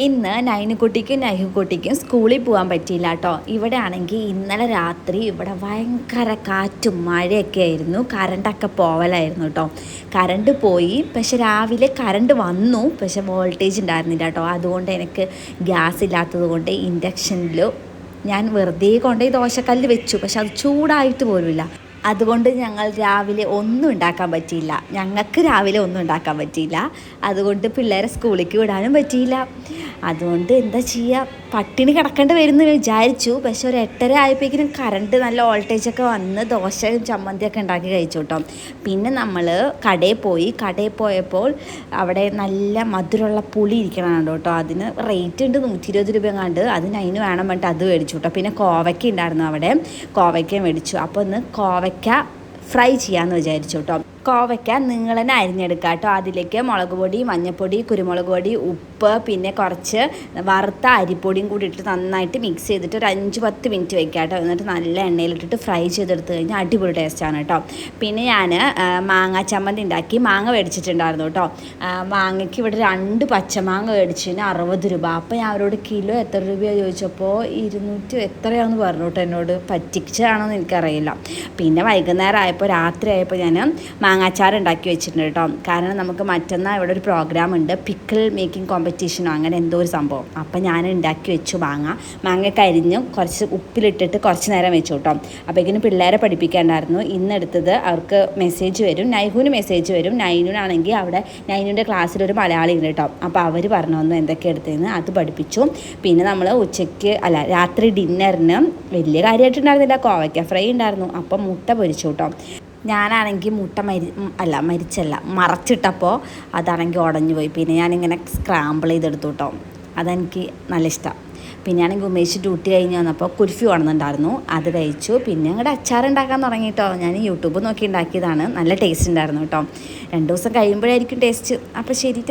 ഇന്ന് നൈനുകുട്ടിക്കും നൈഹുക്കുട്ടിക്കും സ്കൂളിൽ പോകാൻ പറ്റിയില്ല കേട്ടോ. ഇവിടെ ആണെങ്കിൽ ഇന്നലെ രാത്രി ഇവിടെ ഭയങ്കര കാറ്റും മഴയൊക്കെ ആയിരുന്നു. കറണ്ടൊക്കെ പോവലായിരുന്നു കേട്ടോ. കറണ്ട് പോയി, പക്ഷെ രാവിലെ കറണ്ട് വന്നു, പക്ഷെ വോൾട്ടേജ് ഉണ്ടായിരുന്നില്ല കേട്ടോ. അതുകൊണ്ട് എനിക്ക് ഗ്യാസ് ഇല്ലാത്തത് കൊണ്ട് ഇൻഡക്ഷനിൽ ഞാൻ വെറുതെ കൊണ്ടുപോയി ദോശക്കല്ല് വെച്ചു, പക്ഷെ അത് ചൂടായിട്ട് പോലുമില്ല. അതുകൊണ്ട് രാവിലെ ഒന്നും ഉണ്ടാക്കാൻ പറ്റിയില്ല. ഞങ്ങൾക്ക് രാവിലെ ഒന്നും ഉണ്ടാക്കാൻ പറ്റിയില്ല. അതുകൊണ്ട് പിള്ളേരെ സ്കൂളിലേക്ക് വിടാനും പറ്റിയില്ല. അതുകൊണ്ട് എന്താ ചെയ്യുക, പട്ടിണി കിടക്കേണ്ടി വരുമെന്ന് വിചാരിച്ചു. പക്ഷെ ഒരു 8:30 ആയപ്പോഴേക്കും കറണ്ട് നല്ല വോൾട്ടേജൊക്കെ വന്ന് ദോശയും ചമ്മന്തിയൊക്കെ ഉണ്ടാക്കി കഴിച്ചു കേട്ടോ. പിന്നെ നമ്മൾ കടയിൽ പോയപ്പോൾ അവിടെ നല്ല മധുരമുള്ള പുളി ഇരിക്കണുണ്ട് കേട്ടോ. അതിന് റേറ്റ് ഉണ്ട് 120 രൂപ കണ്ട്. അതിന് വേണം പറഞ്ഞിട്ട് അത് മേടിച്ചു കേട്ടോ. പിന്നെ കോവയ്ക്ക ഉണ്ടായിരുന്നു അവിടെ, കോവയ്ക്ക മേടിച്ചു. അപ്പോൾ ഒന്ന് കോവയ്ക്ക ഫ്രൈ ചെയ്യാമെന്ന് വിചാരിച്ചു കേട്ടോ. കോവയ്ക്ക നിങ്ങൾ തന്നെ അരിഞ്ഞെടുക്കുക കേട്ടോ. അതിലേക്ക് മുളക് പൊടി, മഞ്ഞൾപ്പൊടി, കുരുമുളക് പൊടി, ഉപ്പ്, പിന്നെ കുറച്ച് വറുത്ത അരിപ്പൊടിയും കൂടി ഇട്ട് നന്നായിട്ട് മിക്സ് ചെയ്തിട്ട് ഒരു 5-10 മിനിറ്റ് വെക്കുക കേട്ടോ. എന്നിട്ട് നല്ല എണ്ണയിലിട്ടിട്ട് ഫ്രൈ ചെയ്തെടുത്ത് കഴിഞ്ഞാൽ അടിപൊളി ടേസ്റ്റാണ് കേട്ടോ. പിന്നെ ഞാൻ മാങ്ങ ചമ്മന്തി ഉണ്ടാക്കി. മാങ്ങ മേടിച്ചിട്ടുണ്ടായിരുന്നു കേട്ടോ. മാങ്ങയ്ക്ക് ഇവിടെ 2 പച്ചമാങ്ങ മേടിച്ചതിന് 60 രൂപ. അപ്പോൾ ഞാൻ അവരോട് കിലോ എത്ര രൂപയാണ് ചോദിച്ചപ്പോൾ 200 എത്രയാണെന്ന് പറഞ്ഞു കേട്ടോ. എന്നോട് പറ്റിച്ചാണോ എന്ന് എനിക്കറിയില്ല. പിന്നെ വൈകുന്നേരം ആയപ്പോൾ, രാത്രി ആയപ്പോൾ ഞാൻ മാങ്ങാച്ചാർ ഉണ്ടാക്കി വെച്ചിട്ടുണ്ട് കേട്ടോ. കാരണം നമുക്ക് മറ്റന്നാൾ ഇവിടെ ഒരു പ്രോഗ്രാം ഉണ്ട്, പിക്കിൾ മേക്കിംഗ് കോമ്പറ്റീഷനോ അങ്ങനെ എന്തോ ഒരു സംഭവം. അപ്പം ഞാൻ ഉണ്ടാക്കി വെച്ചു. മാങ്ങയൊക്കെ അരിഞ്ഞ് കുറച്ച് ഉപ്പിലിട്ടിട്ട് കുറച്ച് നേരം വെച്ചു കേട്ടോ. അപ്പോഴേക്കിനും പിള്ളേരെ പഠിപ്പിക്കാണ്ടായിരുന്നു. ഇന്നെടുത്തത് അവർക്ക് മെസ്സേജ് വരും, നൈഹുവിന് മെസ്സേജ് വരും. നൈനുനാണെങ്കിൽ അവിടെ നൈനുവിൻ്റെ ക്ലാസ്സിലൊരു മലയാളി ഉണ്ട് കേട്ടോ. അപ്പോൾ അവർ പറഞ്ഞു തന്നു എന്തൊക്കെ എടുത്തതെന്ന്, അത് പഠിപ്പിച്ചു. പിന്നെ നമ്മൾ രാത്രി ഡിന്നറിന് വലിയ കാര്യമായിട്ടുണ്ടായിരുന്നില്ല, കോവയ്ക്ക ഫ്രൈ ഉണ്ടായിരുന്നു. അപ്പം മുട്ട പൊരിച്ചു കേട്ടോ. ഞാനാണെങ്കിൽ മുട്ട മറച്ചിട്ടപ്പോൾ അതാണെങ്കിൽ ഉടഞ്ഞു പോയി. പിന്നെ ഞാനിങ്ങനെ സ്ക്രാമ്പിൾ ചെയ്തെടുത്തു കേട്ടോ. അതെനിക്ക് നല്ല ഇഷ്ടമാണ്. പിന്നെ ആണെങ്കിൽ ഉമേഷ് ഡ്യൂട്ടി കഴിഞ്ഞ് വന്നപ്പോൾ കുൽഫി കൊണ്ടുവന്നിട്ടുണ്ടായിരുന്നു, അത് കഴിച്ചു. പിന്നെ അങ്ങോട്ട് അച്ചാർ ഉണ്ടാക്കാൻ തുടങ്ങി കേട്ടോ. ഞാൻ യൂട്യൂബ് നോക്കി ഉണ്ടാക്കിയതാണ്. നല്ല ടേസ്റ്റ് ഉണ്ടായിരുന്നു കേട്ടോ. 2 ദിവസം കഴിയുമ്പോഴായിരിക്കും ടേസ്റ്റ്. അപ്പോൾ ശരി.